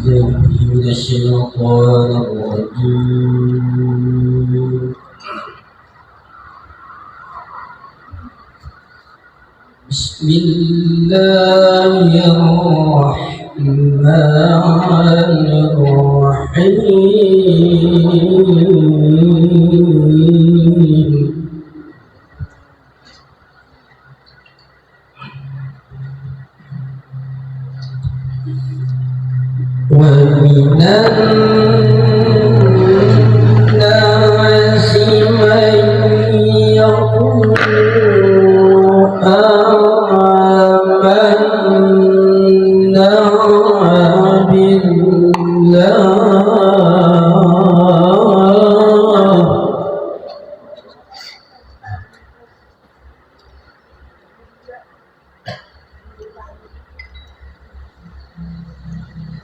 من الشيطان الرجيم. بسم الله الرحمن الرحيم. ومن الناس من يقول آمنا بالله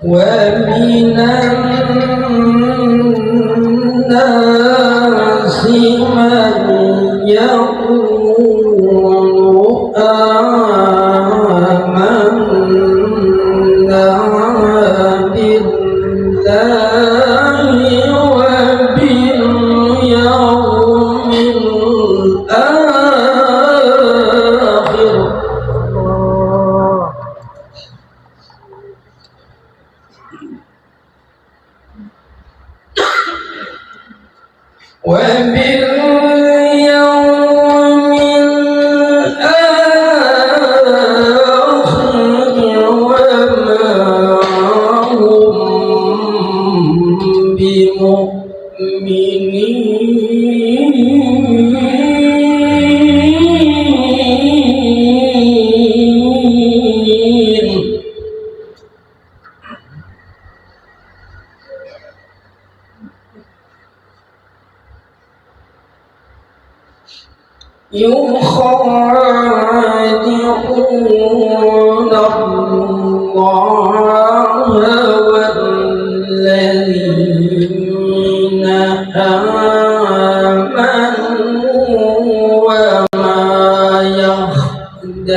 ومن الناس من يقول آمنا بالله وباليوم الآخر وباليوم الآخر وما هم بمؤمنين. يخادعون الله والذين آمنوا وما يخدعون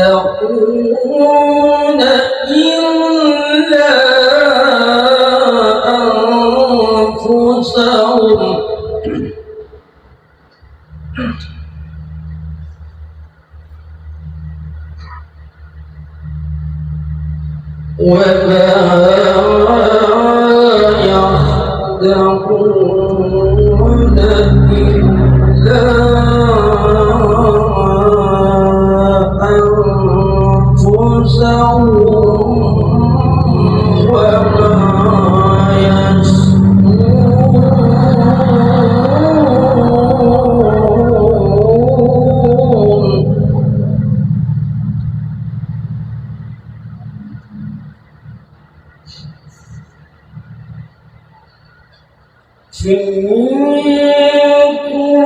إلا أنفسهم وما يخدعون إلا أنفسهم وما يشعرون. في قلوبهم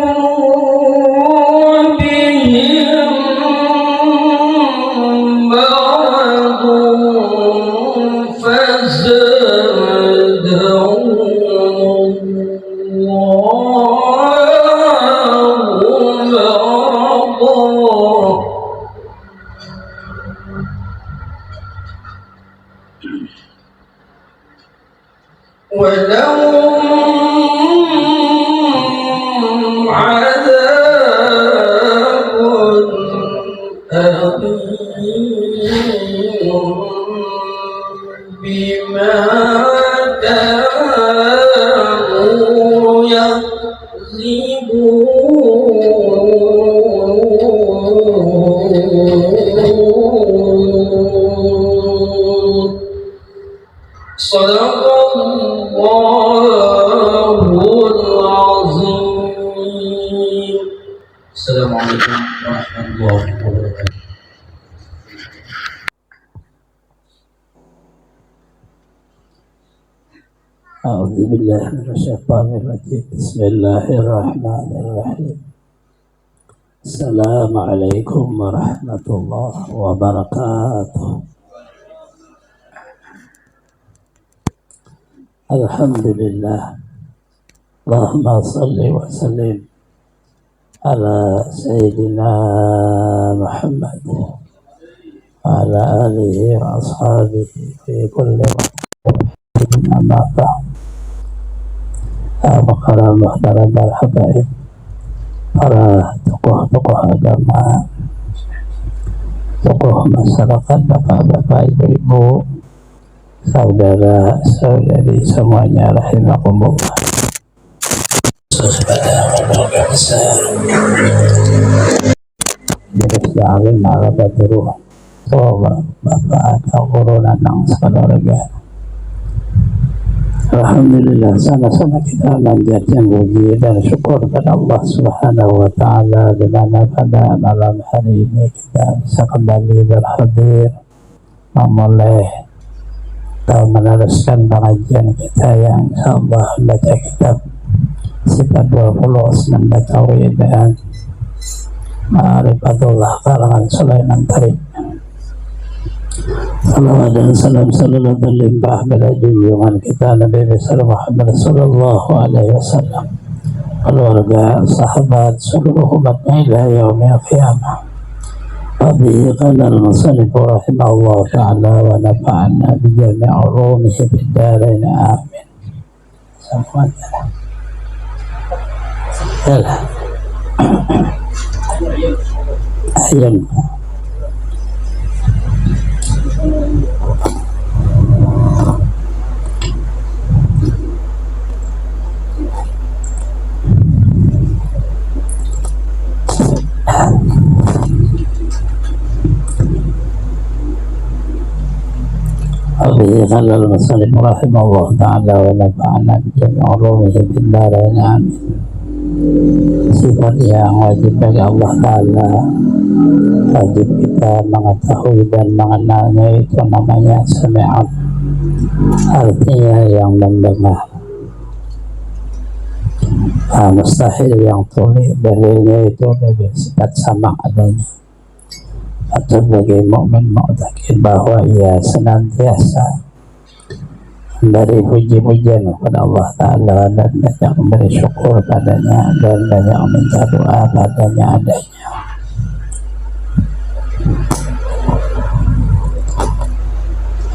مرض فزادهم الله مرضا ولهم عذاب أليم بما كانوا يكذبون. صدق الله العظيم. السلام عليكم ورحمة الله وبركاته. أعوذ بالله من الشيطان الرجيم. بسم الله الرحمن الرحيم. السلام عليكم ورحمة الله وبركاته. الحمد لله. اللهم صل وسلم على سيدنا محمد وعلى آله وأصحابه في كل وقت. amma ba'd. Para muhtaram habaib, para tokoh-tokoh agama, tokoh masyarakat, bapak-bapak, ibu-ibu, saudara-saudari semuanya rahimakumullah. Pada keluarga besar Majelis Ta'lim ala Badruh, bapak atau guru nanang sekeluarga. Alhamdulillah, sama-sama kita manjatkan puji dan syukur kepada Allah Subhanahu wa Ta'ala, di mana pada malam hari ini kita bisa kembali berhadir memulai atau meneruskan pengajian kita yang insyaallah membaca kitab Sifat 20 Asma Tauhid dan Ma'rifatullah karangan Sulaiman Tarim. Salawat dan salam selalu berlimpah pada junjungan kita Nabi besar Muhammad sallallahu alaihi wasallam, keluarga, sahabat, seluruh umatnya ila yaumil qiyamah. Wa bihi qala al-musannif rahimahullah ta'ala wa nafa'ana bi jami' ulumihi fid dharain amin. Semuanya. Yalah. Ayam. Wabihi qala al-musannif rahimahullah ta'ala wa nafa'ana bi jami' ulumihi fid dharain amin. Sifat yang wajib bagi Allah Ta'ala, wajib kita mengetahui dan mengenalnya, itu namanya sami'un, artinya yang mendengar. Mustahil yang tuli, dalilnya itu dari sifat sama adanya. Atau bagi mukmin mu'taqid bahwa ia senantiasa dari puji-pujian kepada Allah Ta'ala dan banyak memberi syukur padanya dan banyak minta doa padanya adanya.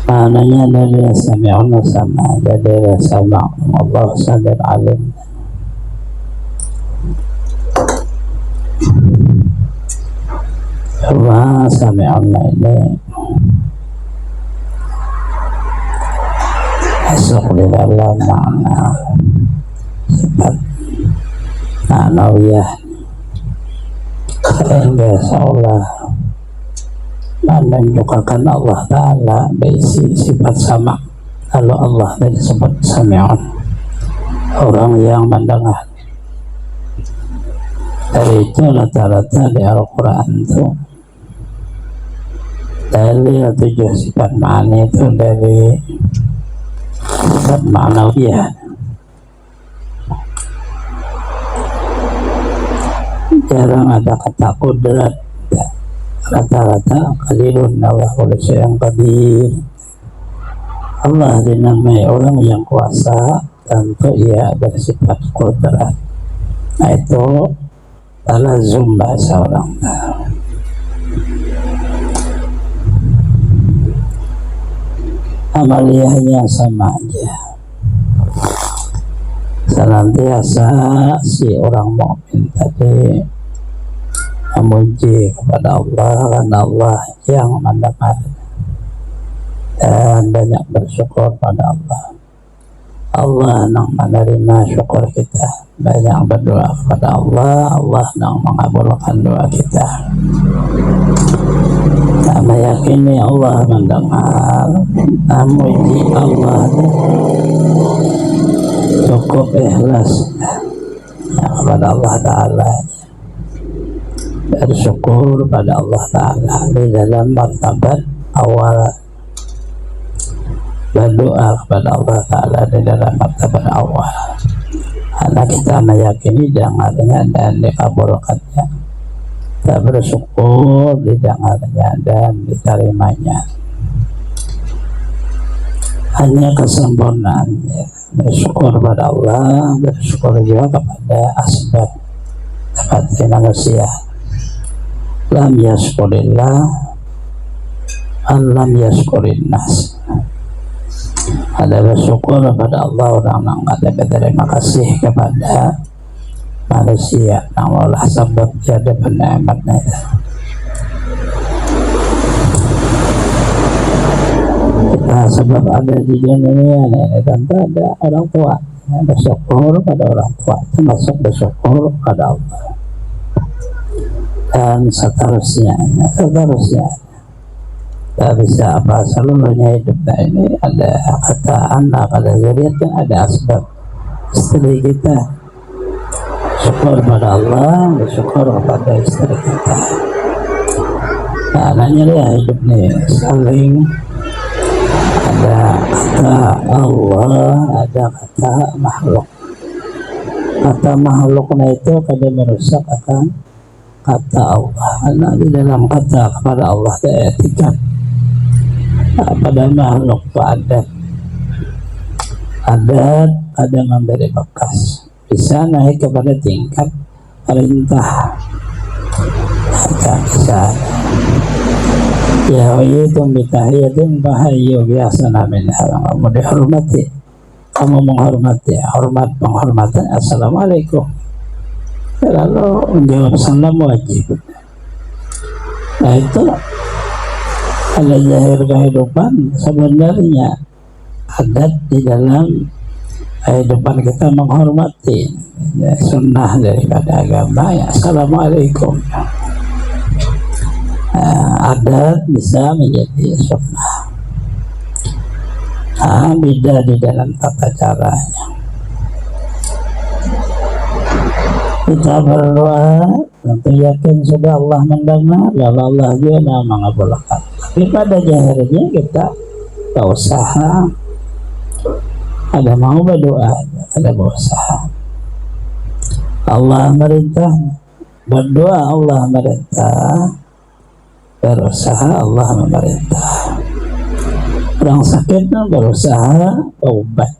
Maknanya dari sami'un sama, jadi sama Allah sadar alim. Cuma sami'un ini masuk di dalam makna sifat ma'nawiyah, sehingga seolah menunjukkan Allah Ta'ala berisi sifat sama, lalu Allah disebut sami'un, orang yang mendengar. Dari itu rata-rata di Al-Quran itu dalil 7 sifat ma'ani itu dari sifat ma'nawiyah. Jarang ada kata kudrat, rata-rata qadirun Allah kulli syai'in qadir. Allah dinamai orang yang kuasa, tentu ia bersifat kudrat. Nah itu talazum bahasa orang. Amaliyahnya sama aja, senantiasa si orang mukmin tadi memuji kepada Allah karena Allah yang mendengar dan banyak bersyukur pada Allah. Allah yang menerima syukur kita, banyak berdoa kepada Allah, Allah yang mengabulkan doa kita. Tak meyakini Allah mendengar, memuji Allah, cukup ikhlas kepada Allah Ta'ala, bersyukur pada Allah Ta'ala di dalam martabat awal, berdoa kepada Allah Ta'ala di dalam martabat awal, karena kita meyakini dengarnya dan dikabulkannya, kita bersyukur didengarnya dan diterimanya. Hanya kesempurnaannya bersyukur pada Allah, bersyukur juga kepada asbab seperti manusia. Lam yaskurillah, lam yaskurin nas. ada bersyukur kepada Allah, orang ada berterima kasih kepada manusia yang olah sebab dia ada nikmatnya itu. Kita sebab ada di dunia ini tentu ada orang tua, bersyukur pada orang tua itu masuk bersyukur pada Allah, dan seterusnya. Tak bisa apa seluruhnya hidup ini ada kata anak, ada zuriat, ada asbab. Istri kita syukur pada Allah, bersyukur kepada istri kita. Nah, dia hidup nih saling ada kata Allah, ada kata makhluk. Kata makhluknya itu kadang merusak akan kata Allah. Karena di dalam kata kepada Allah ada etikat. Pada makhluk itu adat ada memberi bekas, bisa naik kepada tingkat perintah. Bisa ya itu bitahiyatin bahayu biasa namanya. Kamu dihormati, kamu menghormati, hormat penghormatan assalamualaikum, lalu menjawab salam wajib. Nah itu ada zahir kehidupan. Sebenarnya adat di dalam kehidupan kita menghormati, ya, sunnah daripada agama ya assalamualaikum. Adat bisa menjadi sunnah. Beda di dalam tata caranya. Kita berdoa tentu yakin sudah Allah mendengar, lalu Allah juga mengabulkan. Tapi pada zahirnya kita berusaha, ada mau berdoa, ada berusaha. Allah merintah, berdoa Allah merintah, berusaha Allah memerintah. Orang sakit berusaha obat.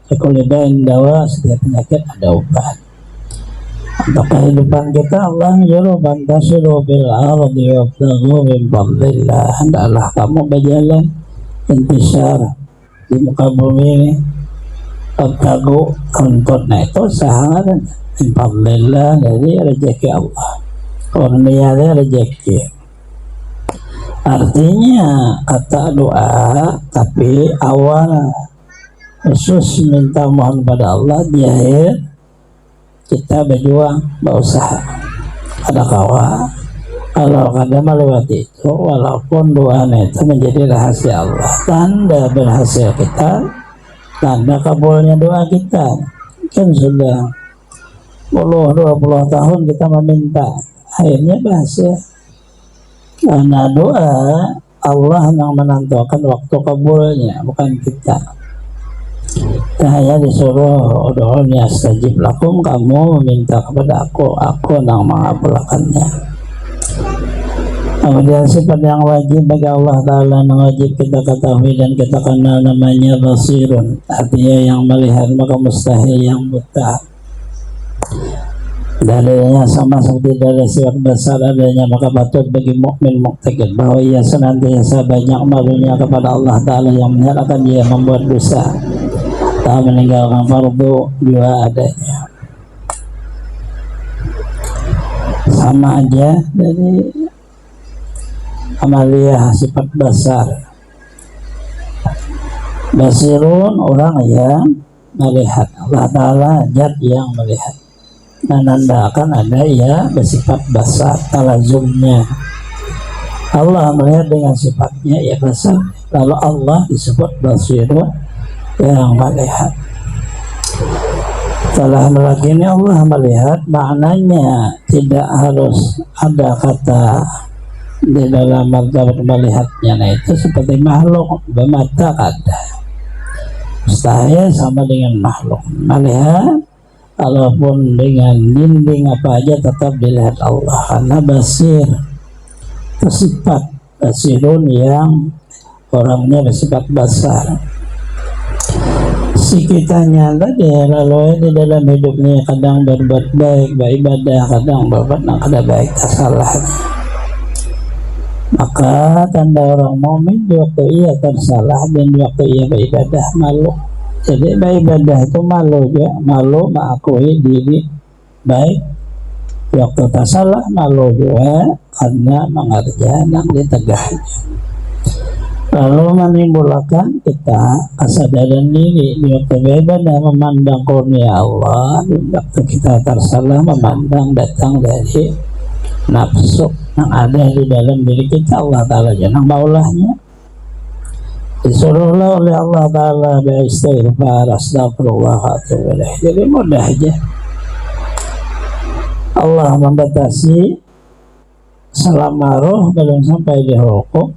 Sekulibain dawa, setiap penyakit ada obat. Untuk kehidupan kita Allah menyuruh bantasiru bil ardi wabtaghu min fadlillah. Hendaklah kamu berjalan intisar di muka bumi ini, wabtaghu untuk itu usaha min fadlillah, dari rezeki Allah, kurnia rezeki. Artinya kata doa tapi awal khusus minta mohon pada Allah, jahil kita berjuang, berusaha, ada kawan. Kalau kadang melewati itu, walaupun doanya itu menjadi rahasia Allah, tanda berhasil kita, tanda kabulnya doa kita. Kan sudah 10-20 tahun kita meminta, akhirnya berhasil. Karena doa Allah yang menentukan waktu kabulnya, bukan kita. Hanya disuruh doanya astajib lakum, kamu meminta kepada aku yang mengabulkannya. Kemudian sifat yang wajib bagi Allah Ta'ala yang wajib kita ketahui dan kita kenal namanya basirun, artinya yang melihat, maka mustahil yang buta. Dalilnya sama seperti dari sifat besar adanya, maka patut bagi mukmin muqtaqid bahwa ia senantiasa banyak malunya kepada Allah Ta'ala yang menyatakan dia membuat dosa, tak meninggalkan fardu juga adanya. Sama aja dari amaliyah sifat besar. Basirun orang yang melihat, Allah Ta'ala zat yang melihat, menandakan ada ya bersifat besar, talazumnya. Allah melihat dengan sifatnya ya besar, lalu Allah disebut basirun yang melihat. Setelah meyakini Allah melihat, maknanya tidak harus ada kata di dalam martabat melihatnya. Nah itu seperti makhluk bermata ada, mustahil sama dengan makhluk melihat. Walaupun dengan dinding apa aja tetap dilihat Allah, karena basir bersifat basirun yang orangnya bersifat besar. Si kitanya tadi lalu di dalam hidupnya kadang berbuat baik, beribadah, kadang berbuat kada baik, kesalahan. Maka tanda orang mukmin di waktu ia tersalah dan di waktu ia beribadah malu. Jadi beribadah itu malu juga, malu mengakui diri baik. Di waktu tersalah malu juga karena mengerjakan yang ditegahnya. Lalu menimbulkan kita kesadaran diri di waktu beribadah memandang kurnia Allah, di waktu kita tersalah memandang datang dari nafsu yang ada di dalam diri kita. Allah Ta'ala jangan maulahnya disuruhlah oleh Allah Ta'ala beristighfar, astagfirullah, jadi mudah aja. Allah membatasi selama roh belum sampai di hukum,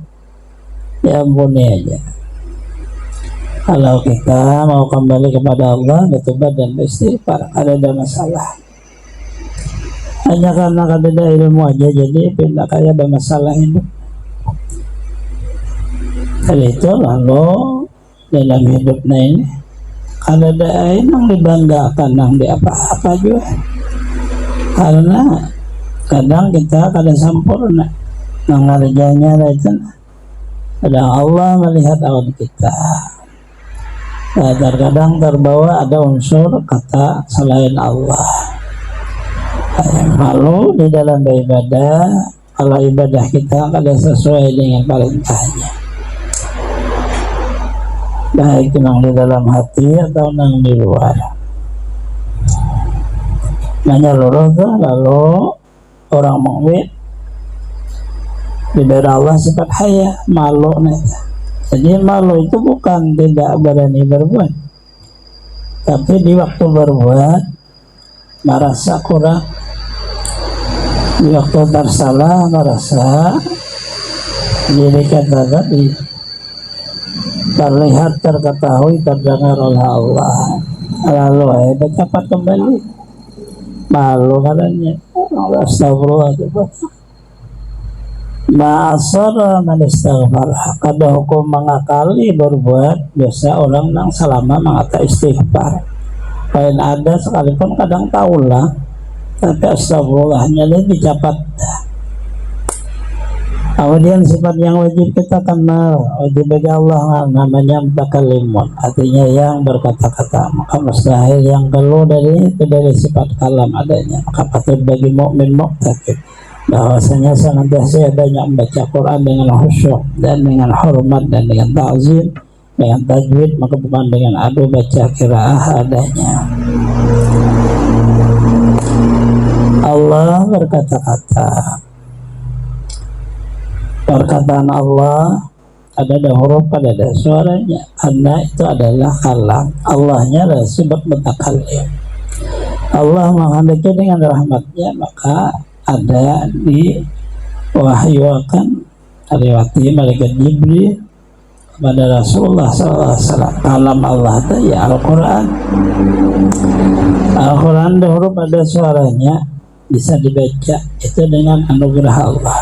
ya ampuni aja. Kalau kita mau kembali kepada Allah bertobat dan beristighfar, ada masalah hanya karena ada ilmu aja jadi pindah kayak ada masalah hidup. Karena itu lalu dalam hidupnya ini kalau ada yang dibanggakan yang di apa-apa juga, karena kadang kita kadang sempurna mengerjanya itu. Kadang Allah melihat awal kita, terkadang terbawa ada unsur kata selain Allah. Lalu di dalam beribadah, kalau ibadah kita kada sesuai dengan perintahnya, baik yang di dalam hati atau yang di luar, menyeluruh itu, lalu orang mukmin diberi Allah sifat haya, malu nih. Jadi malu itu bukan tidak berani berbuat, tapi di waktu berbuat merasa kurang, di waktu tersalah merasa diri kita tadi terlihat, terketahui, terdengar oleh Allah, lalu cepat kembali malu katanya. Astagfirullah, ma'asara man istighfar. Kada hukum mengakali berbuat dosa orang yang selama mengata istighfar. Lain ada sekalipun kadang taulah, tapi astagfirullahnya ini dicapat. Kemudian sifat yang wajib kita kenal, wajib bagi Allah namanya mutakallimun, artinya yang berkata-kata. Maka mustahil yang keluar dari itu dari sifat kalam adanya. Maka patut bagi mukmin muqtaqib bahwasanya senantiasa banyak membaca Quran dengan khusyuk dan dengan hormat dan dengan ta'zim, dengan tajwid, maka bukan dengan adu baca qiraah adanya. Allah berkata-kata, perkataan Allah ada huruf, ada suaranya, karena itu adalah kalam. Allahnya adalah sebab mutakallim. Allah menghendaki dengan rahmatnya, maka ada di wahyuakan riwayat malaikat Jibril kepada Rasulullah SAW. Kalam Allah itu ya Al-Quran. Al-Quran ada huruf, ada suaranya, bisa dibaca itu dengan anugerah Allah.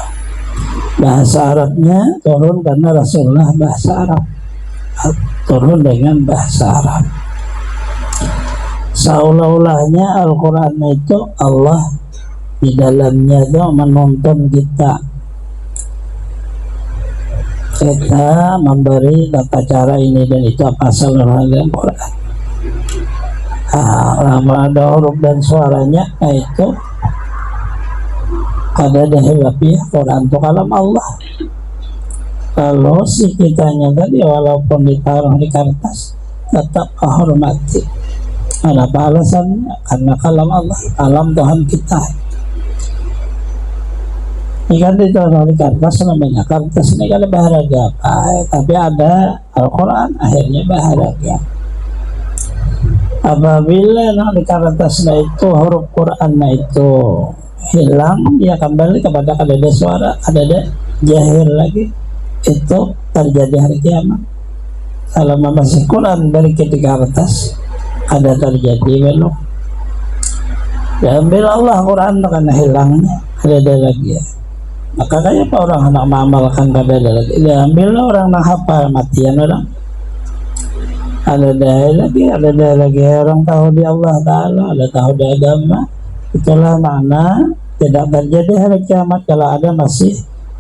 Bahasa Arabnya turun karena Rasulullah bahasa Arab, turun dengan bahasa Arab. Seolah-olahnya Al-Quran itu Allah di dalamnya itu menuntun kita memberi tata cara ini dan itu apa seluruh dalam Quran. Lama ada huruf dan suaranya, itu kada dihilapnya Quran itu kalam Allah. Kalau si kitanya tadi walaupun ditaruh di kertas tetap hormati. Apa alasannya? Karena kalam Allah, kalam Tuhan kita. Ikan ditaruh di kertas namanya kertas ini kalau bahagia apa? Tapi ada Al-Quran akhirnya bahagia. Apabila di kertasnya itu huruf Qurannya itu hilang, dia kembali kepada kadada suara, kadada jahir lagi, itu terjadi hari kiamat. Kalau masih Quran dari ketika kertas ada terjadi belum. Diambil Allah Quran karena hilangnya, ada lagi ya. Maka kayak apa orang hendak mengamalkan kadada lagi, diambil orang nak hafal matian orang. Ada lagi orang tahu di Allah Ta'ala, ada tahu di agama. Itulah makna tidak terjadi hari kiamat kalau ada masih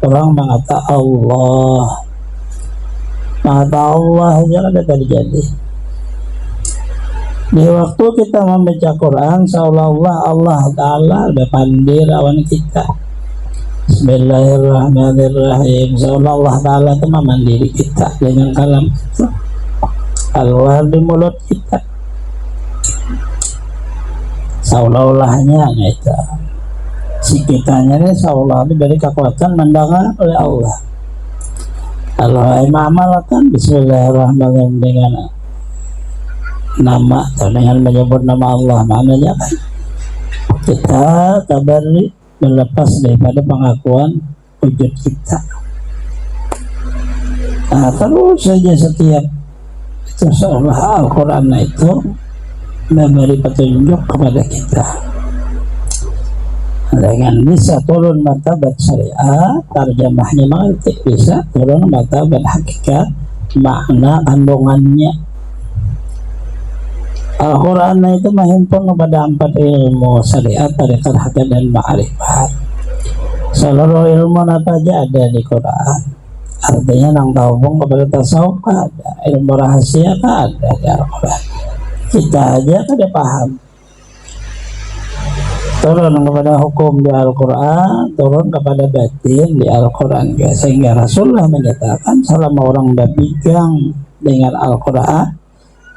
Orang mengata Allah, mengata Allah aja ada terjadi. Di waktu kita membaca Quran, seolah-olah Allah Ta'ala ada pandir awan kita. Bismillahirrahmanirrahim. Seolah Allah Ta'ala itu memandiri kita dengan kalam itu keluar di mulut kita. Seolah-olahnya itu. Si kitanya ini seolah diberi kekuatan mendengar oleh Allah. Kalau amalkan Bismillahirrahmanirrahim dengan nama atau dengan menyebut nama Allah, maknanya kan kita tabarri melepas daripada pengakuan wujud kita. Nah, terus saja setiap itu seolah Al-Quran itu memberi petunjuk kepada kita dengan bisa turun martabat syariat, terjemahnya mengerti, bisa turun martabat hakikat, makna kandungannya. Al-Quran itu menghimpun kepada 4 ilmu syariat, tarekat, hakikat, dan ma'rifat. Seluruh ilmu apa aja ada di Quran. Artinya yang terhubung kepada tasawuf ada, ilmu rahasia ada di Al-Quran. Kita aja kada paham. Turun kepada hukum di Al-Quran, turun kepada batin di Al-Quran. Sehingga Rasulullah menyatakan selama orang berpegang dengan Al-Quran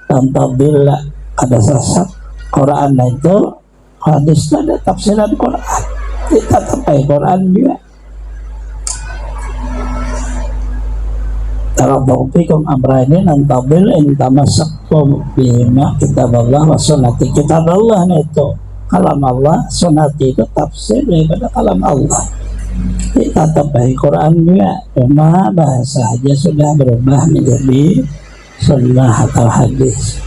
tanpa bila ada sesat Quran itu hadis ada tafsiran Quran, kita sampai Quran juga. Tarabbaufikum amrayni nantabil in tamassaktum bima kitaballah wa sunnati. Kitab Allah itu kalam Allah, sunnati itu tafsir daripada kalam Allah. Kita sampai Quran juga, cuma bahasa aja sudah berubah menjadi sunnah atau hadis.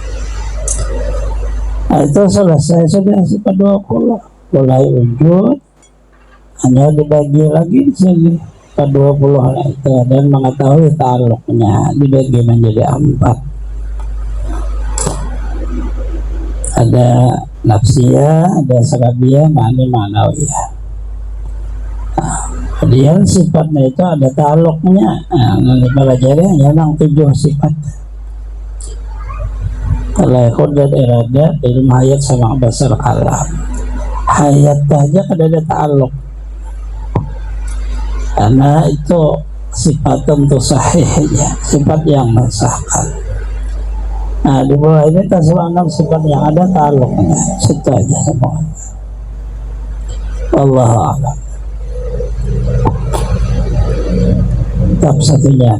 Nah, itu selesai sudah sifat 20, mulai wujud hanya dibagi lagi di sini sifat 20 itu, dan mengetahui ta'alluqnya dibagi menjadi 4. Ada nafsiyah, ada sababiyah, ma'nawiyah. Kemudian sifatnya itu ada ta'alluqnya. Nah, nanti pelajari hanya yang 7 sifat. Kalau dan iradat, ilmu hayat sama basar kalam. Hayat saja ada ta'alluq, karena itu sifat tentu sahih ya, sifat yang mensahkan. Nah, di bawah ini tasawuf sifat yang ada ta'alluqnya, situ aja semua. Wallahu a'lam. Tetap satunya.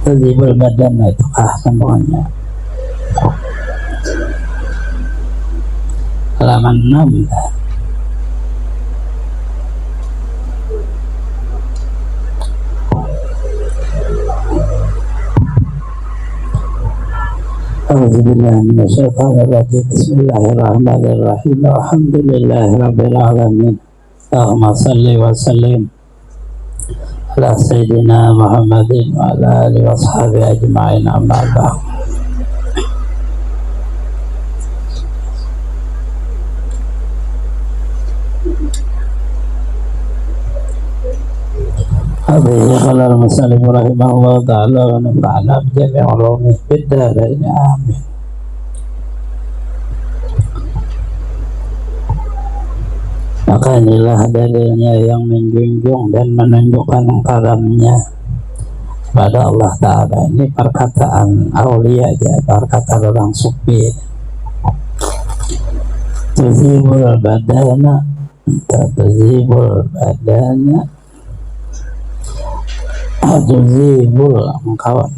Tadhibul badan itu semuanya. Halaman 6. A'udzubillahi minasyaitonir rajim. Bismillahirrahmanirrahim. Alhamdulillahirabbil alamin. Allahumma shalli wa sallim ala sayyidina Muhammadin wa ala alihi wa sahbihi ajma'in, amma ba'd. Hadhihi qala al-musannif rahimahullah ta'ala wa nafa'ana bi jami' ulumih fid darain, amin. Maka inilah dalilnya yang menjunjung dan menunjukkan kalamnya pada Allah Ta'ala. Ini perkataan aulia aja, perkataan orang sufi. Tuzibul badana, tuzibul badana, tuzibul kawan.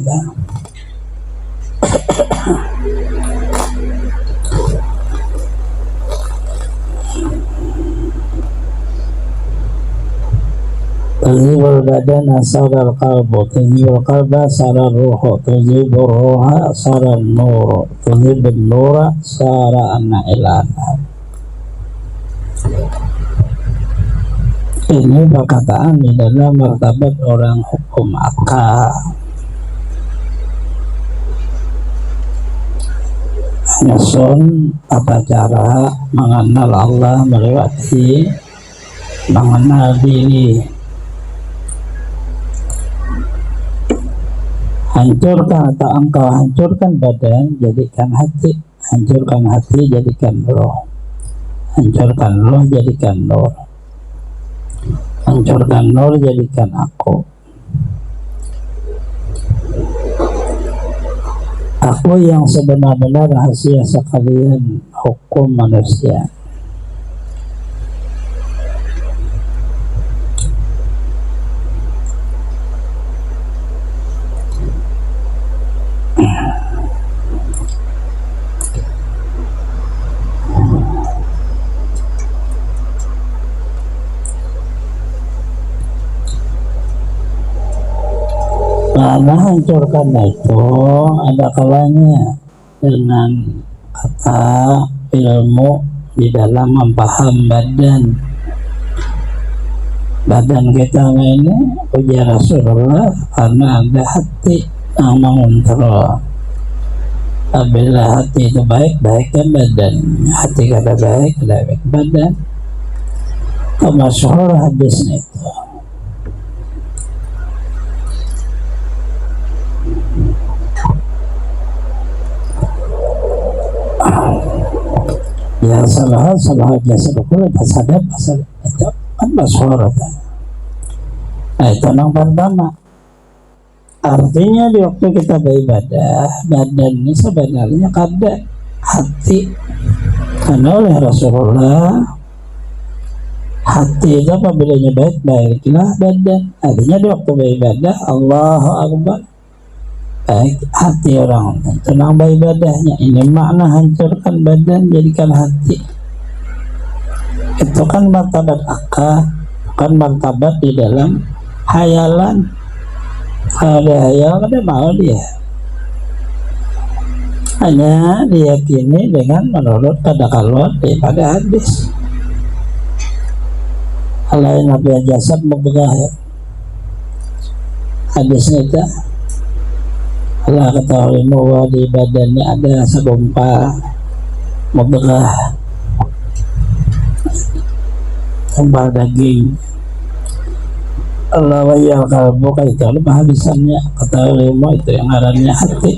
Tuzibul badana saral qalbu, tuzibul qalba saral ruhu, tuzibul ruha saral nuru, tuzibul nura sara anna ilana. Ini perkataan di dalam martabat orang hukum akal. Nyusun tata cara mengenal Allah melewati mengenal diri. Hancurkan atau engkau hancurkan badan, jadikan hati. Hancurkan hati, jadikan roh. Hancurkan roh, jadikan nur. Hancurkan nur, jadikan aku. Aku yang sebenar-benar rahasia sekalian hukum manusia. Mana hancurkan itu ada kalanya dengan kata ilmu di dalam mempaham badan kita ini ujar Rasulullah karena ada hati yang mengontrol. Apabila hati itu baik, baik kan badan. Hati kada baik, kada baik badan. Masyhur hadisnya itu. Ya salah jasad kullu fasada itu kan masyhur. Nah itu yang pertama. Artinya di waktu kita beribadah, badan ini sebenarnya kada hati. Karena oleh Rasulullah hati itu apabila baik, baiklah badan. Artinya di waktu beribadah Allahu Akbar, baik hati orang tenang beribadahnya. Ini makna hancurkan badan, jadikan hati. Itu kan martabat akal, bukan martabat di dalam hayalan. Kalau dia hayal, kada mau dia. Hanya diyakini dengan menurut kada kaluar daripada hadis. Alain nabi jasad membegah. Hadisnya itu Allah ketahui bahwa di badannya ada segumpal membegah, gumpal daging. Allah wayal kalbu itu lebih habisannya ketahui ilmu itu yang ngarannya hati.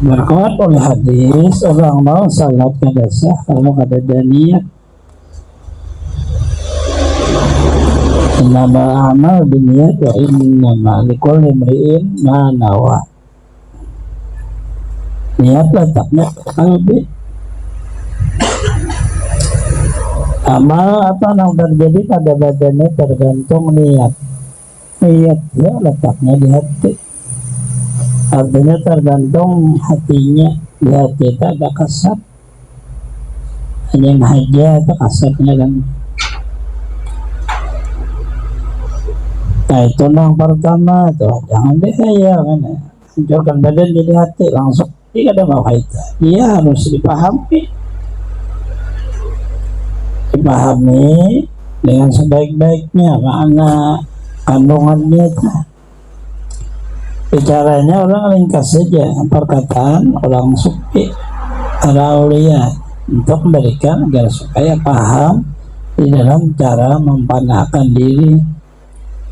Berkuat oleh hadis orang mau salat kada sah kalau kada ada niat. Innama amal binniat wa innama likulli imri'in ma nawa. Niat letaknya kalbi. Amal apa yang terjadi pada badannya tergantung niat. Niatnya letaknya di hati. Artinya tergantung hatinya. Di hati itu ada kasat. Hanya yang haja itu kasatnya kan. Nah itu yang pertama tuh, jangan dihayal kan. Hancurkan badan jadi hati langsung. Dia ada mau itu. Dia harus dipahami. Dipahami dengan sebaik-baiknya makna kandungannya itu. Bicaranya orang ringkas saja perkataan orang sufi para aulia untuk memberikan agar supaya paham di dalam cara mempanahkan diri,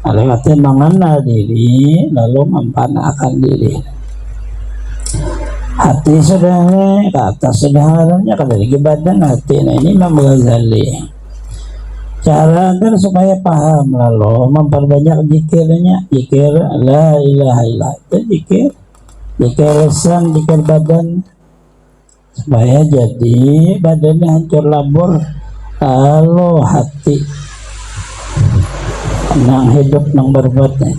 lewatnya mengenal diri lalu mempanahkan diri. Hati sebenarnya ke atas sebenarnya kada lagi badan hati. Nah ini Imam Ghazali cara agar supaya paham lalu memperbanyak zikirnya. Zikir la ilaha illallah itu zikir lisan, zikir badan supaya jadi badannya hancur labur lalu hati nang hidup nang berbuatnya.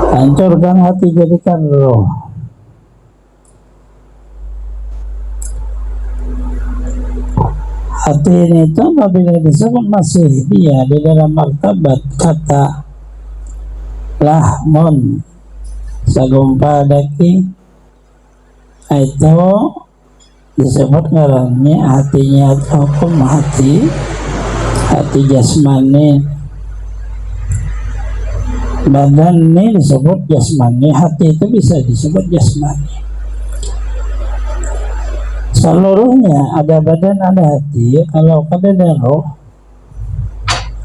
Hancurkan hati, jadikan roh. Hati ini itu apabila disebut masih dia di dalam martabat kata lahmun sagumpa daki, itu disebut ngarannya hatinya hukum hati jasmani. Badan ini disebut jasmani, hati itu bisa disebut jasmani. Seluruhnya ada badan, ada hati. Kalau ada roh,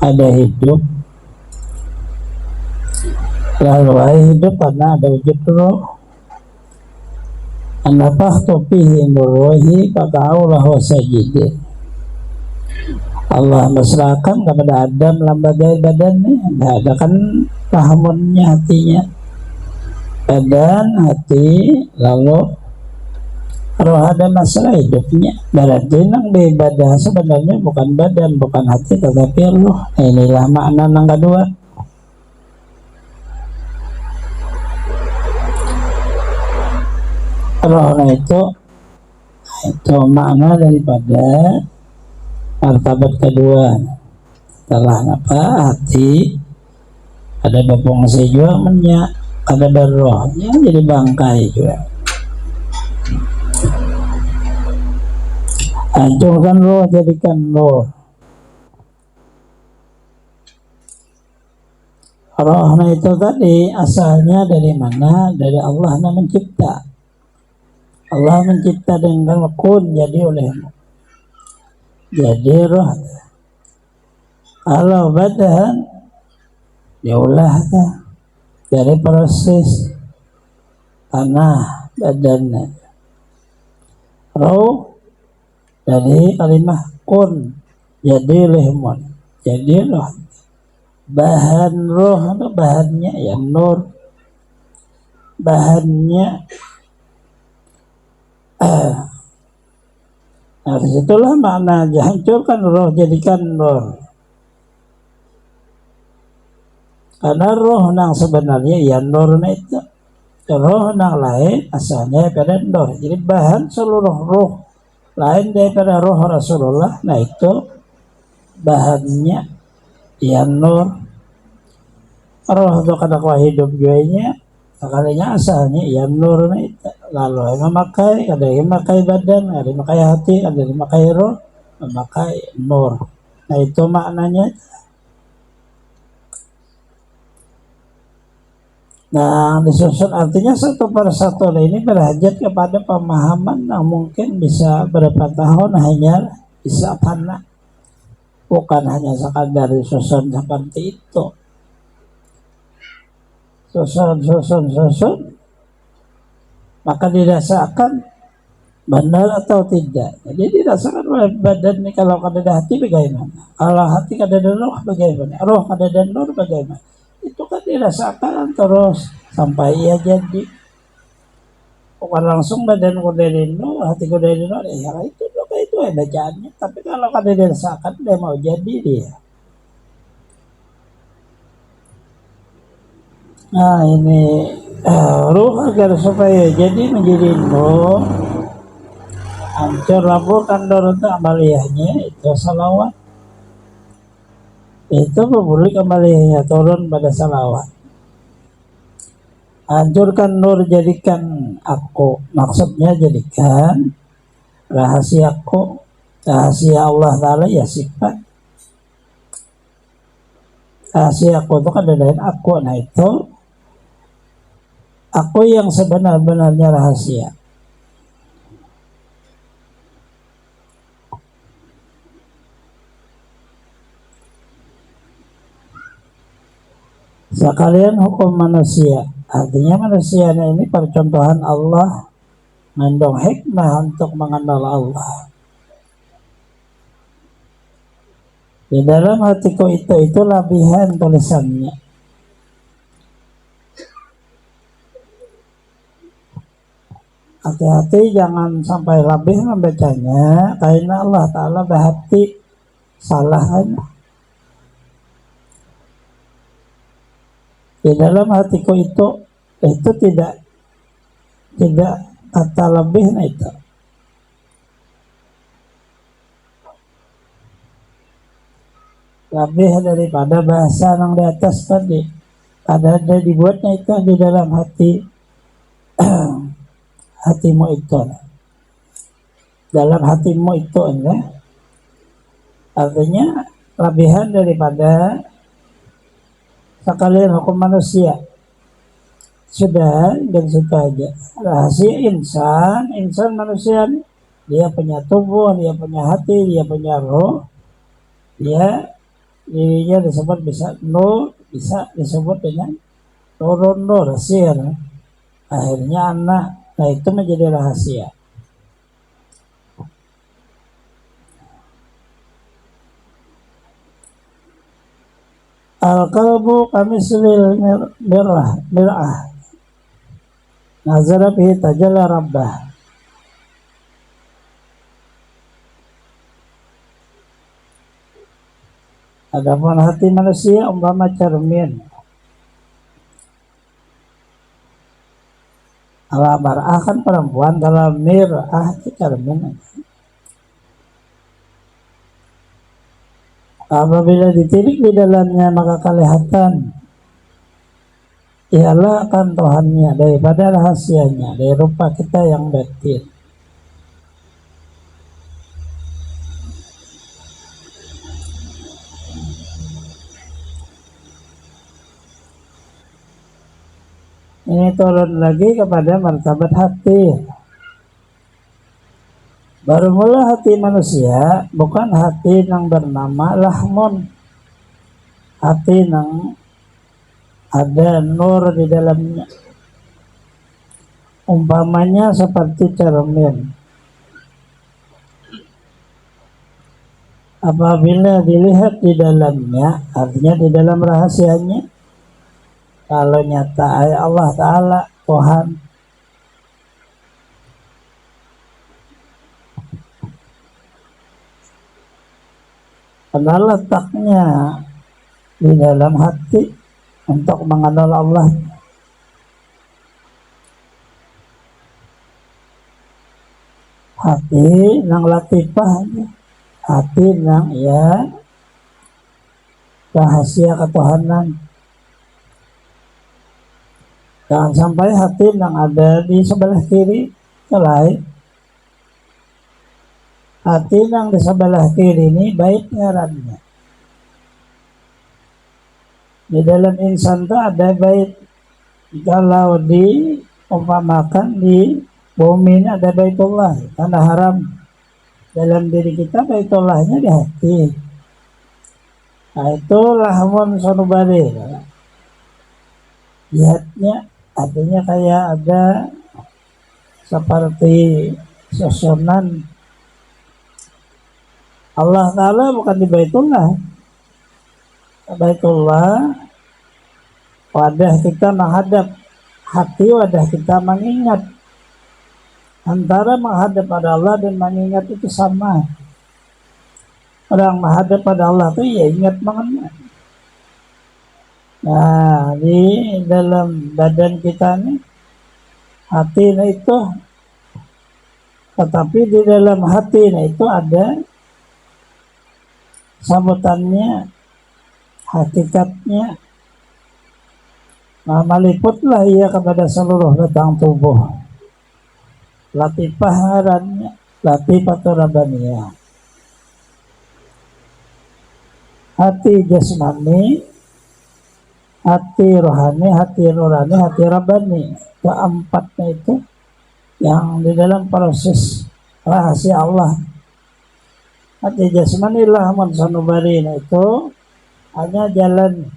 ada hidup. Lalu hidup karena ada wujud roh. An-nafakhtu fihi min ruhi fata'aulahu sajidin. Allah mesrakan kepada Adam lambagai badannya, ada kan rahmunnya, hatinya, badan, hati, lalu roh, ada masalah hidupnya. Berarti nang beribadah sebenarnya bukan badan, bukan hati, tetapi roh. Inilah makna nang kedua. Roh itu makna daripada martabat kedua. Setelah hati, ada berfungsi juga menyak, ada rohnya jadi bangkai juga. Hancurkan roh, jadikan roh. Roh itu tadi asalnya dari mana? Dari Allah yang mencipta. Allah mencipta dengan kun, jadi olehmu. Jadi roh. Kalau badan diolah dari proses tanah badannya. Roh dari kalimat kun, jadi lehmon, jadi roh. Bahan roh itu bahannya ya nur, bahannya nah disitulah makna hancurkan roh, jadikan nur. Karena roh nang sebenarnya ya nur itu, roh nang lain asalnya pada nur. Jadi bahan seluruh roh lain daripada roh Rasulullah, nah itu bahannya ya nur. Roh itu kadang hidup juanya, sekalinya asalnya ya nur itu. Lalu yang memakai, ada yang memakai badan, ada yang memakai hati, ada yang memakai roh, memakai nur. Nah itu maknanya. Nah disusun artinya satu persatu ini berhajat kepada pemahaman yang mungkin bisa berapa tahun hanya bisa fana, bukan hanya sekadar disusun seperti itu. Susun maka dirasakan benar atau tidak. Jadi dirasakan oleh badan ini. Kalau ada hati bagaimana, kalau hati ada roh bagaimana, roh ada nur bagaimana, itu kan dirasakan terus sampai ia jadi. Bukan langsung badan dari nur, hati dari nur, ya itu bacaannya. Tapi kalau ada dirasakan dia mau jadi dia. Nah ini ruh agar supaya jadi menjadi nur, hancur laburkan dorong amaliyahnya itu salawat. Itu berbulik amaliyahnya turun pada salawat. Hancurkan nur, jadikan aku, maksudnya jadikan rahasiaku, rahasia Allah Ta'ala ya sifat. Rahasia aku itu kan dari aku, nah itu aku yang sebenar-benarnya rahasia. Sekalian hukum manusia, artinya manusia ini percontohan Allah, mengandung hikmah untuk mengenal Allah. Di dalam hatiku itu labihan tulisannya. Hati-hati jangan sampai lebih membacanya, karena Allah Ta'ala berhati salah kan. Di dalam hatiku itu tidak kata lebih, nah itu lebih daripada bahasa yang di atas tadi. Ada dibuatnya itu di dalam hati hatimu itu, dalam hatimu itu ya. Artinya lebihan daripada sekalian hukum manusia. Sudah dan situ aja. Rahasia insan manusia, dia punya tubuh, dia punya hati, dia punya roh, dia dirinya disebut bisa disebut dengan turun rahasia. Akhirnya anak, nah itu menjadi rahasia. Al-qalbu kamislil mir'ah nazara bihi tajalla rabbah. Adapun hati manusia umpama cermin. Kalau mar'ah kan perempuan, kalau mir'ah itu cermin. Apabila ditilik di dalamnya maka kelihatan ialah akan Tuhannya daripada rahasianya, dari rupa kita yang batin. Ini turun lagi kepada martabat hati. Baru mula hati manusia bukan hati yang bernama lahmun, hati yang ada nur di dalamnya, umpamanya seperti cermin. Apabila dilihat di dalamnya, artinya di dalam rahasianya, kalau nyata Allah Ta'ala Tuhan, karena letaknya di dalam hati untuk mengenal Allah. Hati yang latifah, hati yang ya rahasia ketuhanan. Jangan sampai hati yang ada di sebelah kiri selain hati yang di sebelah kiri ini baik ngarannya. Di dalam insan itu ada baik. Kalau diumpamakan di bumi ini ada baitullah, tanah haram. Dalam diri kita baitullahnya di hati. Nah itu lahmun sanubari. Lihatnya artinya kayak ada seperti susunan. Allah Ta'ala bukan di baitullah. Baitullah wadah kita menghadap, hati wadah kita mengingat. Antara menghadap pada Allah dan mengingat itu sama. Orang menghadap pada Allah itu ya ingat mengenal. Nah di dalam badan kita ini hati itu, tetapi di dalam hati itu ada sambutannya, hakikatnya. Nah, meliputlah ia kepada seluruh batang tubuh. Latifah harannya, latifatul rabbaniyah. Hati jasmani, hati rohani, hati nurani, hati rabbani. Keempatnya itu yang di dalam proses rahasia Allah. Hati jasmani lahmun sanubari itu hanya jalan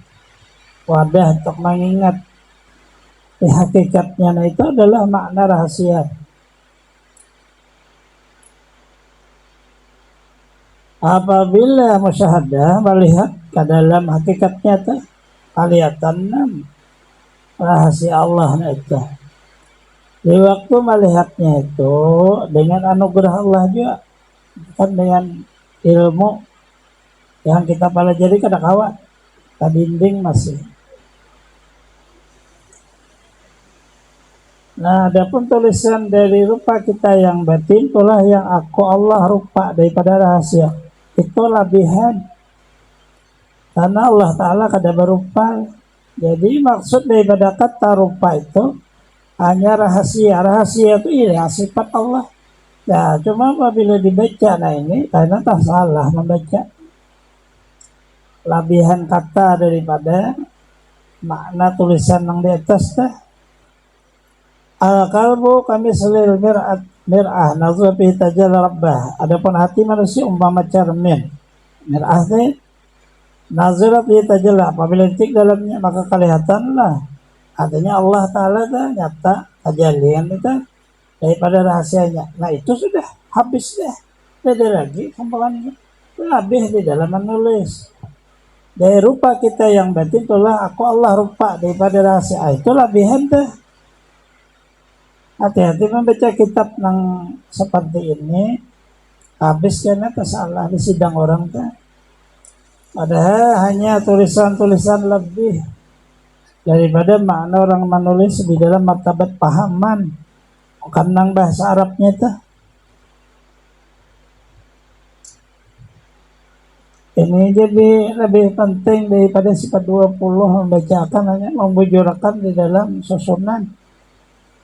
wadah untuk mengingat. Hakikatnya itu adalah makna rahasia. Apabila musyahadah melihat ke dalam hakikatnya itu, kelihatan rahasia Allah itu. Di waktu melihatnya itu dengan anugerah Allah juga, bukan dengan ilmu yang kita pelajari kada kawan, kadinding masih. Nah, adapun tulisan dari rupa kita yang batin, itulah yang aku Allah rupa daripada rahasia. Itu lebihan. Karena Allah Ta'ala kada berupa. Jadi maksud daripada kata rupa itu hanya rahasia. Rahasia itu iya sifat Allah. Ya cuma apabila dibaca, nah ini karena tak salah membaca. Labihan kata daripada makna tulisan yang di atas dah. Al-qalbu kami selil mir'ah nazur fi tajal rabbah. Adapun hati manusia umpama cermin. Mir'ah teh nazar fi tajal, apabila titik dalamnya maka kelihatanlah. Artinya Allah Ta'ala dah nyata tajalian itu daripada rahasianya. Nah itu sudah habis deh. Tidak ada lagi kumpulannya. Lebih di dalam menulis. Dari rupa kita yang batin itulah aku Allah rupa daripada rahasia. Itu lebihan dah. Hati-hati membaca kitab yang seperti ini. Habis karena salah di sidang orang tuh. Padahal hanya tulisan-tulisan lebih daripada makna orang menulis di dalam martabat pahaman. Bukan nang bahasa Arabnya tuh. Ini jadi lebih penting daripada sifat 20 membacakan hanya membujurkan di dalam susunan.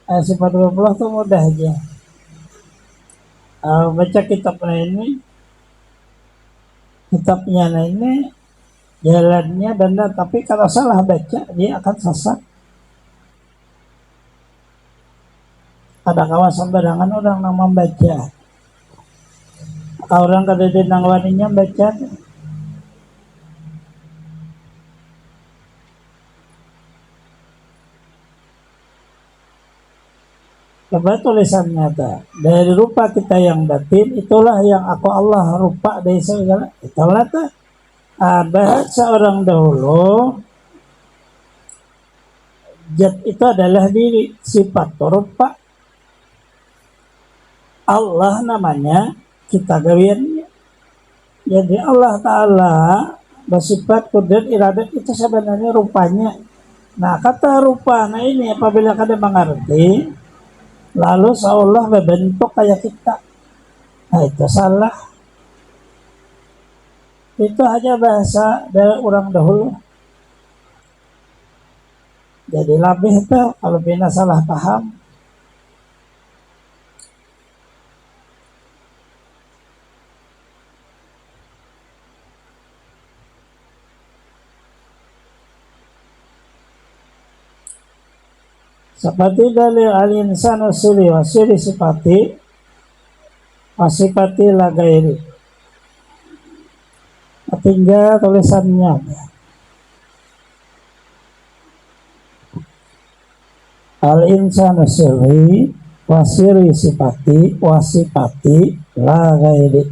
Sifat 20 itu mudah aja. Baca kitabnya ini, jalannya benar, tapi kalau salah baca dia akan sesat. Ada kawasan badangan orang yang membaca. Orang kada dinang waninya baca. Coba tulisannya dari rupa kita yang batin itulah yang aku Allah rupa dari segala. Itulah bahasa orang dahulu zat itu adalah diri, sifat rupa Allah namanya kita gawiannya. Jadi Allah Ta'ala bersifat kudrat iradat itu sebenarnya rupanya. Nah kata rupa, nah ini apabila kada mengerti lalu seolah berbentuk kayak kita. Nah itu salah. Itu hanya bahasa dari orang dahulu. Jadi lebih itu kalau bina salah paham. Seperti dalil al-insanu siri wasiri sifati wasifati lagairi. Tinggal tulisannya. Al-insanu siri wasiri sifati wasifati lagairi.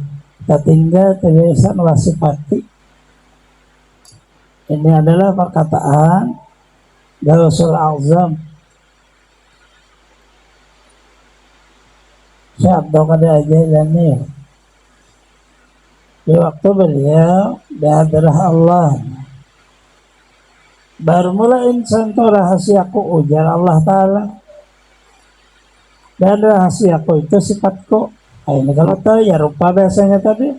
Tinggal tulisan wasifati. Ini adalah perkataan Gausul Azam Syekh Abdul Qadir Jailani di waktu beliau dihadirah Allah baru mula insan itu rahasiaku ujar Allah Ta'ala, dan rahasiaku itu sifatku. Nah, ini kalau tahu ya rupa biasanya tadi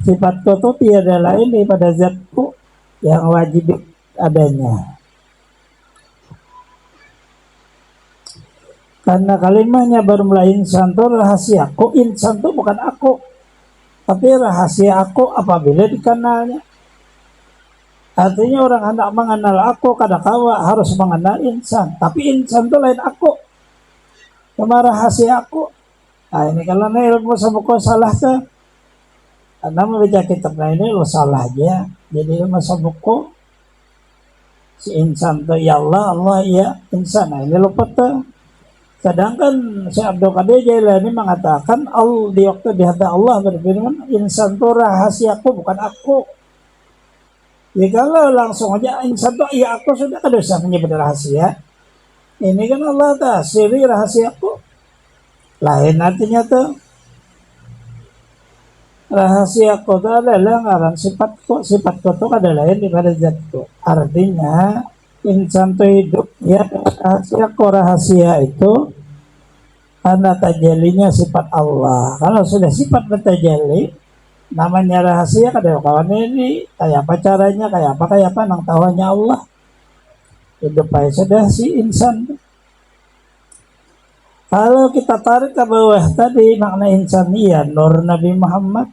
sifatku itu tiada lain daripada zatku yang wajib adanya. Karena kalimahnya baru mulai insan itu rahasiaku, insan itu bukan aku, tapi rahasia aku apabila dikenalnya. Artinya orang hendak mengenal aku kadang-kala harus mengenal insan, tapi insan itu lain aku, cuma rahasia aku. Nah ini kalau ilmu sabuku salah tuh, karena membaca kitab ini lo salah aja. Jadi ilmu sabuku si insan itu ya Allah, Allah ya insan. Nah ini lupa tuh. Sedangkan Syekh Abdul Qadir Jailani mengatakan di waktu di hadapan Allah berfirman insan itu rahasiaku bukan aku. Ya kalau langsung aja insan itu ya aku sudah kada usah menyebut rahasia. Ini kan Allah siri rahasiaku. Lain artinya tuh rahasiaku itu adalah ngaran sifatku itu ada lain daripada zatku. Artinya insan itu hidup ya rahasia itu karena tajalinya sifat Allah. Kalau sudah sifat bertajalli namanya rahasia kada kawan ini kayak apa caranya, kayak apa nang tahunya Allah. Hidup aja sudah si insan. Kalau kita tarik ke bawah tadi makna insania, nur Nabi Muhammad.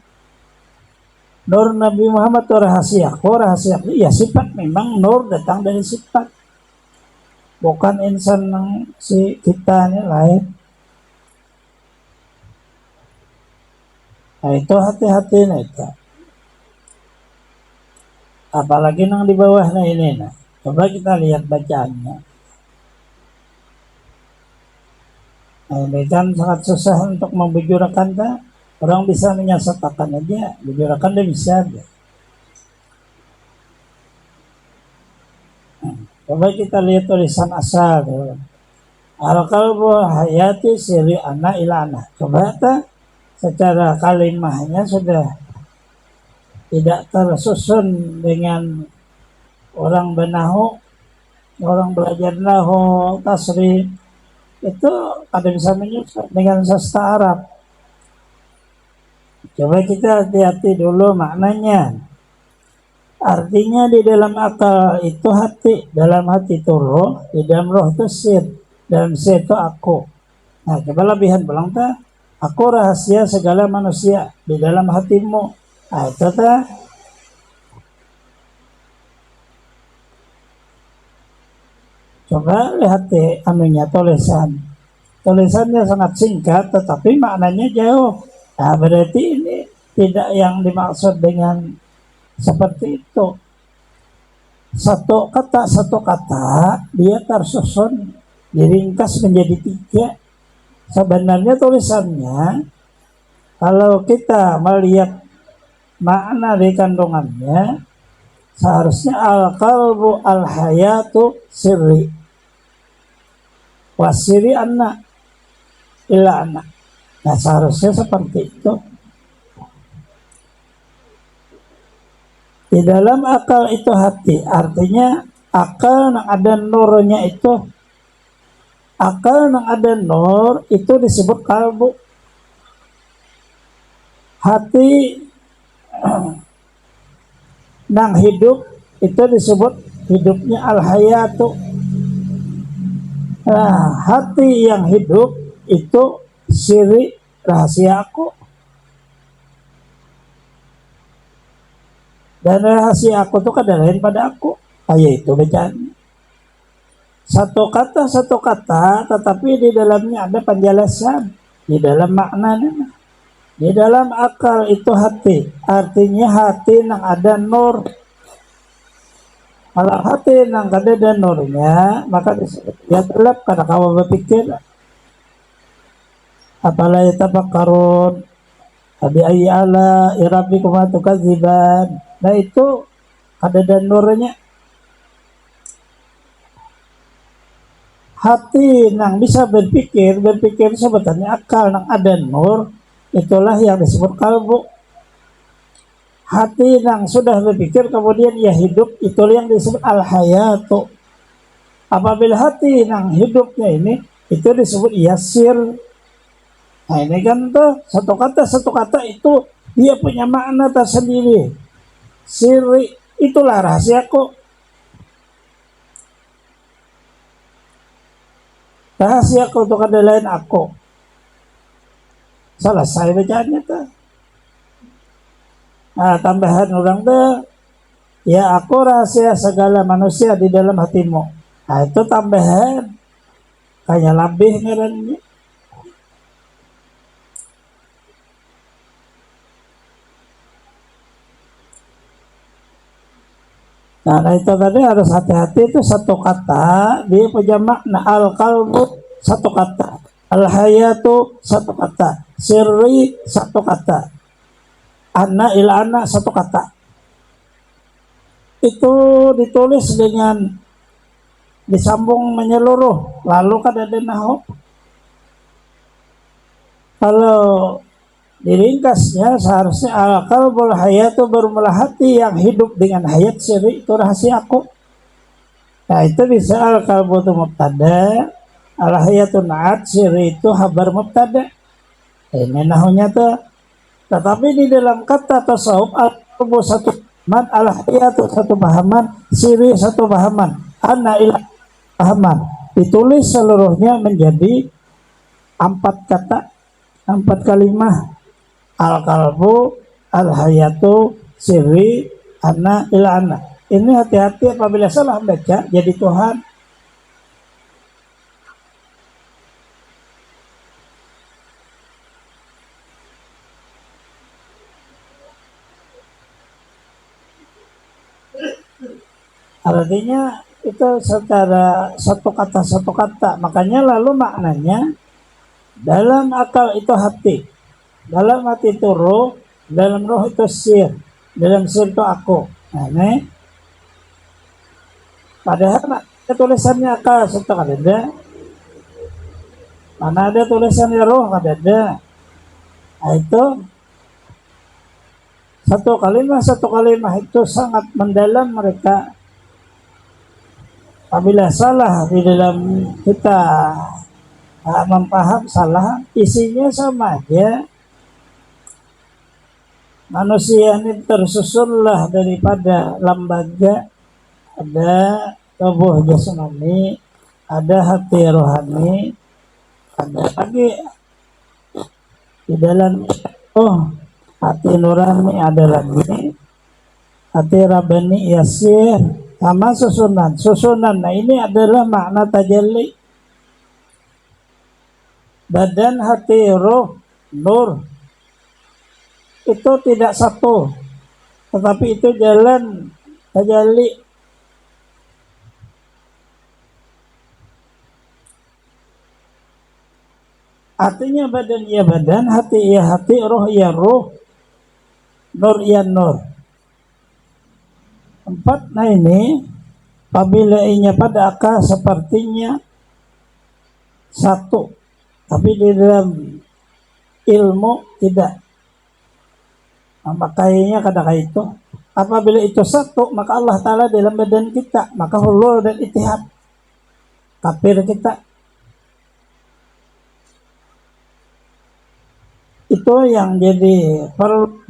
Nur Nabi Muhammad itu rahasia. Rahasia ya sifat, memang nur datang dari sifat. Bukan insan yang si kita ini lain. Nah itu hati-hati nih itu. Apalagi yang di bawah nah ini nah. Coba kita lihat bacaannya. Nah ini kan sangat susah untuk membujurakan dah. Orang bisa menyesatkan aja, bujurakan dia bisa aja. Coba kita lihat tulisan asal. Al-qalbu hayati siri anna ilana. Coba ta, secara kalimahnya sudah tidak tersusun dengan orang benahu, orang belajar nahu, tasrif. Itu ada bisa menyusun dengan sastra Arab. Coba kita hati-hati dulu maknanya. Artinya di dalam akal itu hati, dalam hati itu roh, di dalam roh itu sir, dalam sir itu aku. Nah, coba lebihan bilang ta, aku rahasia segala manusia di dalam hatimu. Nah, itu ta. Coba lihat anunya tulisan. Tulisannya sangat singkat, tetapi maknanya jauh. Nah, berarti ini tidak yang dimaksud dengan seperti itu. Satu kata dia tersusun, diringkas menjadi 3. Sebenarnya tulisannya, kalau kita melihat makna dari kandungannya, seharusnya al-qalbu al-hayatu sirri wasiri anna ila anna. Nah seharusnya seperti itu. Di dalam akal itu hati, artinya akal yang ada nurnya itu, akal yang ada nur itu disebut kalbu. Hati nang hidup itu disebut hidupnya al-hayatu. Nah, hati yang hidup itu siri rahasia aku. Dan rahasia aku itu kada lain pada aku. Yaitu bacaan. Satu kata, tetapi di dalamnya ada penjelasan. Di dalam maknanya. Di dalam akal itu hati. Artinya hati yang ada nur. Kalau hati yang kada ada nurnya, maka dia gelap karena kamu berpikir. Apalah yatafakkarun abi ayyi ala rabbikum tukadziban. Nah itu ada dan nurnya. Hati yang bisa berpikir sebetulnya akal yang ada nur, itulah yang disebut kalbu. Hati yang sudah berpikir kemudian ia hidup, itulah yang disebut al-hayatu. Apabila hati yang hidupnya ini, itu disebut yasir. Nah ini kan tuh satu kata itu dia punya makna tersendiri. Siri itulah rahasiaku. Rahasiaku untuk ada lain aku. Selesai bacaannya tuh. Nah tambahan orang tuh, ya aku rahasia segala manusia di dalam hatimu. Nah itu tambahan. Kayak lebih ngarannya. Nah itu tadi harus hati-hati, itu satu kata dia punya makna. Al-qalbu satu kata, al-hayatu satu kata, sirri satu kata, anna ila anna satu kata. Itu ditulis dengan disambung menyeluruh, lalu kan ada nahu. Kalau diringkasnya seharusnya al-qalbul hayatu bermula hati yang hidup dengan hayat siri itu rahasia aku. Nah itu bisa al-qalbu itu mubtada, al-hayatu na'at siri itu habar mubtada. Ini nahunya tuh. Tetapi di dalam kata tasawuf, al-qalbu satu pahaman, al-hayatu satu pahaman, siri satu pahaman, anna ilah pahaman. Ditulis seluruhnya menjadi 4 kata, 4 kalimat. Al-qalbu, al-hayatu, siri, anna ila anna. Ini hati-hati apabila salah baca jadi Tuhan. Artinya itu secara satu kata, makanya lalu maknanya dalam akal itu hati, dalam hati itu roh, dalam roh itu sir, dalam sir itu aku. Nah, ini padahal tulisannya akal satu ada, mana ada tulisannya roh ada. Nah, itu satu kalimat itu sangat mendalam mereka. Apabila salah di dalam kita mempaham salah, isinya sama aja. Manusia ini tersusunlah daripada lembaga, ada tubuh jasmani, ada hati rohani, ada lagi di dalam hati nurani, ada lagi hati rabbani yasir. Sama susunan. Nah, ini adalah makna tajalli. Badan, hati, roh, nur itu tidak satu, tetapi itu jalan tajalli. Artinya badan ya badan, hati ya hati, roh ya roh, nur ya nur. 4. Nah ini apabila inya pada akal sepertinya satu, tapi di dalam ilmu tidak. Makanya kadang itu apabila itu satu, maka Allah Ta'ala dalam badan kita, maka hulul dan ittihad kafir kita. Itu yang jadi perlu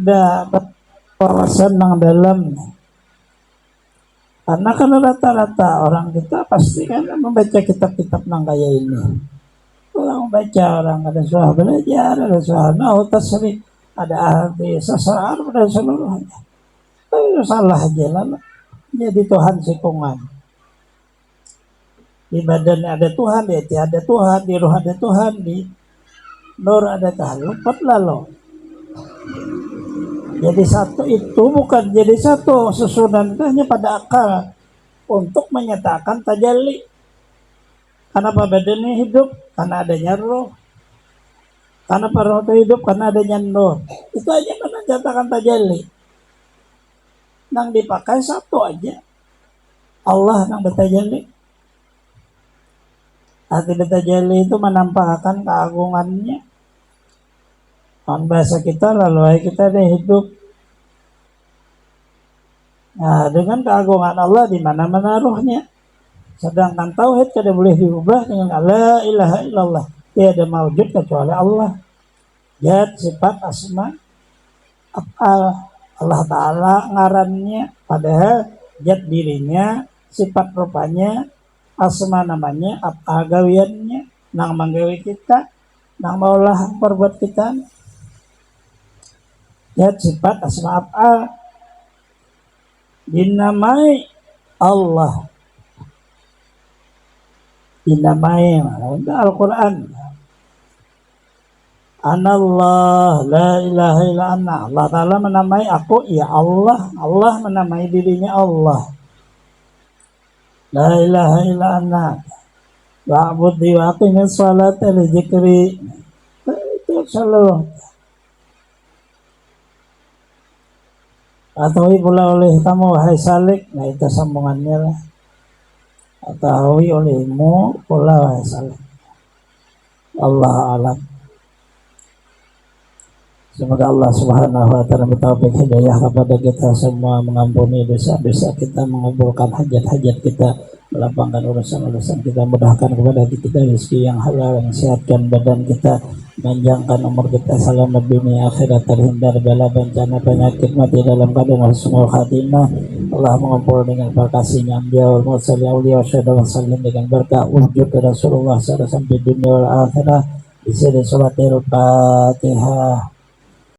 wawasan yang dalam. Karena kan rata-rata orang kita pasti kan membaca kitab-kitab nang kaya ini. Orang membaca, orang ada suah belajar, ada suah nahu tasrif, ada ahli sasar dan seluruhnya. Itu salah aja lah. Jadi Tuhan sikungan. Di badan ada Tuhan, di hati ada Tuhan, di roh ada Tuhan, di nur ada Tuhan. Lupat lalu. Jadi satu itu bukan jadi satu, susunan itu hanya pada akal untuk menyatakan tajalli. Kenapa badannya hidup? Karena adanya roh. Kenapa roh itu hidup? Karena adanya nur. Itu aja menyatakan tajalli. Nang dipakai satu aja. Allah nang bertajalli. Arti bertajalli itu menampakkan keagungannya. Kan bahasa kita lalu kita ada hidup. Nah, dengan keagungan Allah di mana-mana rohnya. Sedangkan tauhid tidak boleh diubah dengan la ilaha illallah. Tiada maujud kecuali Allah. Zat, sifat, asma, af'al. Allah Ta'ala ngarannya, padahal zat dirinya, sifat rupanya, asma namanya, af'al gawiannya, nang manggawi kita, nang maulah perbuat kita. Zat, sifat, asma, af'al dinamai Allah, dinamai Al-Quran. Anallah la ilaha illa anna. Allah Ta'ala menamai aku ya Allah. Allah menamai dirinya Allah. La ilaha illa anna. Wa'budi wa aqimis salata li dzikri. Itu selalu. Ketahui pula oleh kamu wahai salik. Nah itu sambungannya lah. Ketahui olehmu pula wahai salik. Allah alam. Semoga Allah Subhanahu wa Ta'ala bertaufik hidayah kepada kita semua, mengampuni dosa-dosa kita, mengabulkan hajat-hajat kita, melapangkan urusan-urusan kita, mudahkan kepada kita rezeki yang halal, yang sehatkan badan kita, panjangkan umur kita, salam dunia akhirat, terhindar bala bencana penyakit, mati dalam keadaan husnul khatimah. Allah mengumpul dengan berkasihnya Anbiya wal Mursalin Auliya Syuhada wa Salim dengan berkah wujud Rasulullah SAW di dunia wal akhirat. Isi suratil Fatihah.